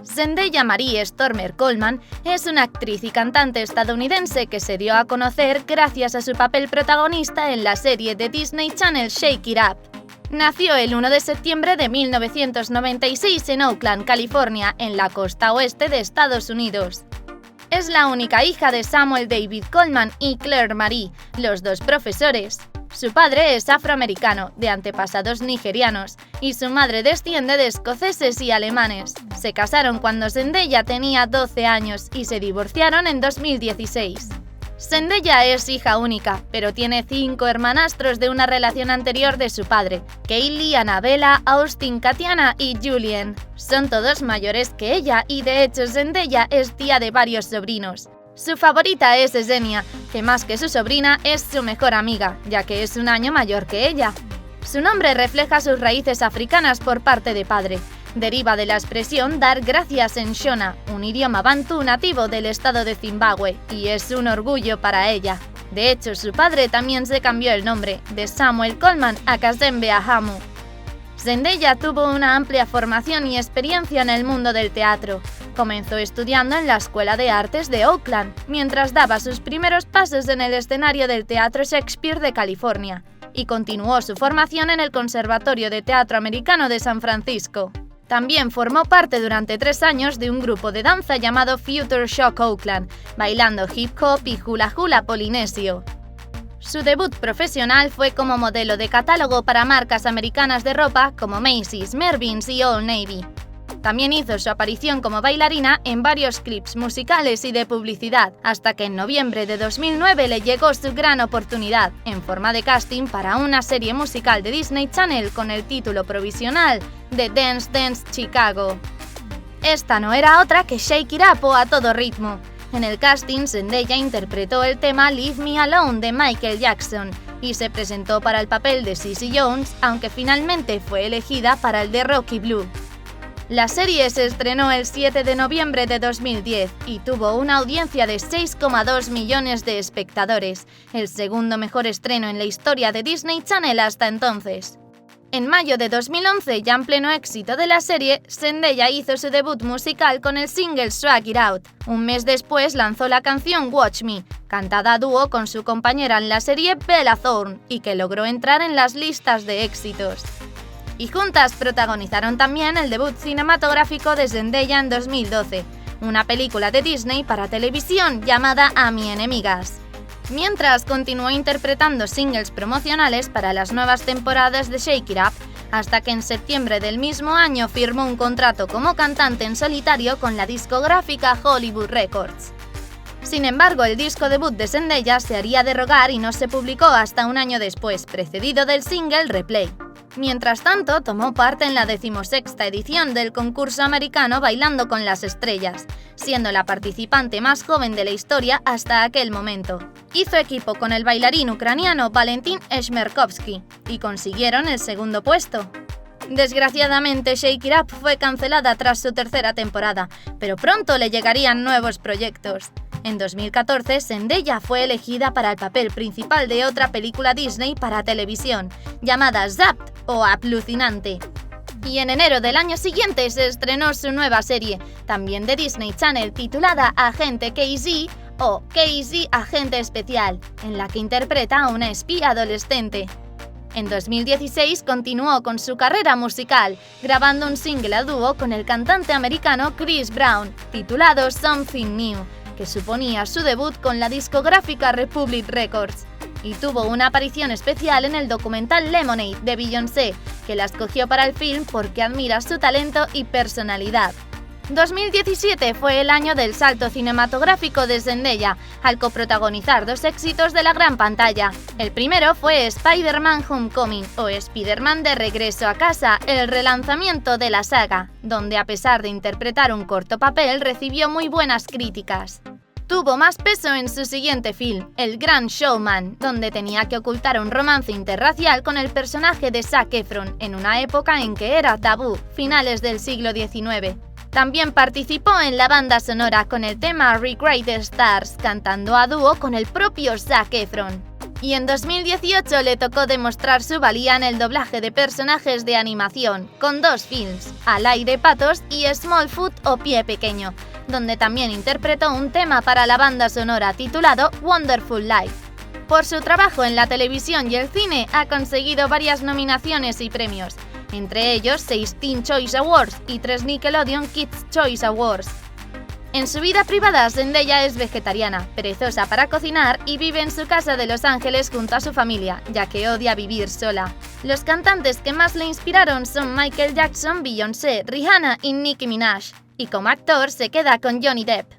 Zendaya Marie Stormer Coleman es una actriz y cantante estadounidense que se dio a conocer gracias a su papel protagonista en la serie de Disney Channel Shake It Up. Nació el 1 de septiembre de 1996 en Oakland, California, en la costa oeste de Estados Unidos. Es la única hija de Samuel David Coleman y Claire Marie, los dos profesores. Su padre es afroamericano, de antepasados nigerianos, y su madre desciende de escoceses y alemanes. Se casaron cuando Zendaya tenía 12 años y se divorciaron en 2016. Zendaya es hija única, pero tiene 5 hermanastros de una relación anterior de su padre: Kaylee, Annabella, Austin, Katiana y Julien. Son todos mayores que ella y de hecho Zendaya es tía de varios sobrinos. Su favorita es Xenia, que más que su sobrina es su mejor amiga, ya que es un año mayor que ella. Su nombre refleja sus raíces africanas por parte de padre. Deriva de la expresión dar gracias en Shona, un idioma bantú nativo del estado de Zimbabue, y es un orgullo para ella. De hecho, su padre también se cambió el nombre, de Samuel Coleman a Kazembe Ahamu. Zendaya tuvo una amplia formación y experiencia en el mundo del teatro. Comenzó estudiando en la Escuela de Artes de Oakland, mientras daba sus primeros pasos en el escenario del Teatro Shakespeare de California, y continuó su formación en el Conservatorio de Teatro Americano de San Francisco. También formó parte durante 3 años de un grupo de danza llamado Future Shock Oakland, bailando hip hop y hula hula polinesio. Su debut profesional fue como modelo de catálogo para marcas americanas de ropa como Macy's, Mervyn's y Old Navy. También hizo su aparición como bailarina en varios clips musicales y de publicidad, hasta que en noviembre de 2009 le llegó su gran oportunidad, en forma de casting para una serie musical de Disney Channel con el título provisional de Dance Dance Chicago. Esta no era otra que Shake It Up o A Todo Ritmo. En el casting, Zendaya interpretó el tema Leave Me Alone de Michael Jackson y se presentó para el papel de Cissy Jones, aunque finalmente fue elegida para el de Rocky Blue. La serie se estrenó el 7 de noviembre de 2010 y tuvo una audiencia de 6,2 millones de espectadores, el segundo mejor estreno en la historia de Disney Channel hasta entonces. En mayo de 2011, ya en pleno éxito de la serie, Zendaya hizo su debut musical con el single Swag It Out. Un mes después lanzó la canción Watch Me, cantada a dúo con su compañera en la serie Bella Thorne, y que logró entrar en las listas de éxitos. Y juntas protagonizaron también el debut cinematográfico de Zendaya en 2012, una película de Disney para televisión llamada Ami Enemigas. Mientras continuó interpretando singles promocionales para las nuevas temporadas de Shake It Up, hasta que en septiembre del mismo año firmó un contrato como cantante en solitario con la discográfica Hollywood Records. Sin embargo, el disco debut de Zendaya se haría de rogar y no se publicó hasta un año después, precedido del single Replay. Mientras tanto, tomó parte en la 16ª edición del concurso americano Bailando con las Estrellas, siendo la participante más joven de la historia hasta aquel momento. Hizo equipo con el bailarín ucraniano Valentin Eshmerkovsky y consiguieron el segundo puesto. Desgraciadamente, Shake It Up fue cancelada tras su 3ª temporada, pero pronto le llegarían nuevos proyectos. En 2014, Zendaya fue elegida para el papel principal de otra película Disney para televisión, llamada Zapped o Alucinante. Y en enero del año siguiente se estrenó su nueva serie, también de Disney Channel, titulada Agente KZ o KZ Agente Especial, en la que interpreta a una espía adolescente. En 2016 continuó con su carrera musical, grabando un single a dúo con el cantante americano Chris Brown, titulado Something New, que suponía su debut con la discográfica Republic Records, y tuvo una aparición especial en el documental Lemonade de Beyoncé, que la escogió para el film porque admira su talento y personalidad. 2017 fue el año del salto cinematográfico de Zendaya, al coprotagonizar 2 éxitos de la gran pantalla. El primero fue Spider-Man Homecoming, o Spider-Man de Regreso a Casa, el relanzamiento de la saga, donde a pesar de interpretar un corto papel recibió muy buenas críticas. Tuvo más peso en su siguiente film, El Gran Showman, donde tenía que ocultar un romance interracial con el personaje de Zac Efron, en una época en que era tabú, finales del siglo XIX. También participó en la banda sonora con el tema Regret Stars, cantando a dúo con el propio Zac Efron. Y en 2018 le tocó demostrar su valía en el doblaje de personajes de animación, con 2 films, Al aire patos y Smallfoot o Pie pequeño, donde también interpretó un tema para la banda sonora titulado Wonderful Life. Por su trabajo en la televisión y el cine ha conseguido varias nominaciones y premios, entre ellos 6 Teen Choice Awards y 3 Nickelodeon Kids Choice Awards. En su vida privada, Zendaya es vegetariana, perezosa para cocinar y vive en su casa de Los Ángeles junto a su familia, ya que odia vivir sola. Los cantantes que más le inspiraron son Michael Jackson, Beyoncé, Rihanna y Nicki Minaj, y como actor se queda con Johnny Depp.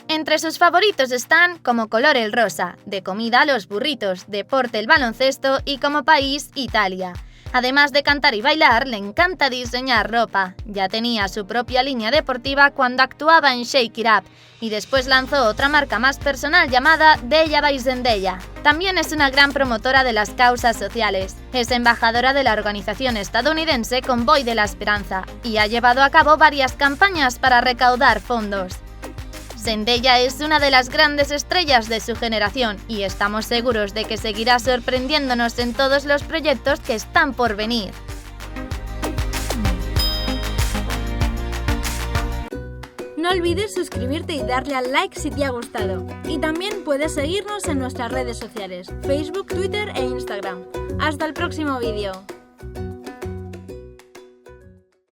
Entre sus favoritos están Como color el rosa, de comida los burritos, deporte el baloncesto y como país Italia. Además de cantar y bailar, le encanta diseñar ropa. Ya tenía su propia línea deportiva cuando actuaba en Shake It Up y después lanzó otra marca más personal llamada Della by Zendaya. También es una gran promotora de las causas sociales. Es embajadora de la organización estadounidense Convoy de la Esperanza y ha llevado a cabo varias campañas para recaudar fondos. Zendaya es una de las grandes estrellas de su generación y estamos seguros de que seguirá sorprendiéndonos en todos los proyectos que están por venir. No olvides suscribirte y darle al like si te ha gustado. Y también puedes seguirnos en nuestras redes sociales, Facebook, Twitter e Instagram. ¡Hasta el próximo vídeo!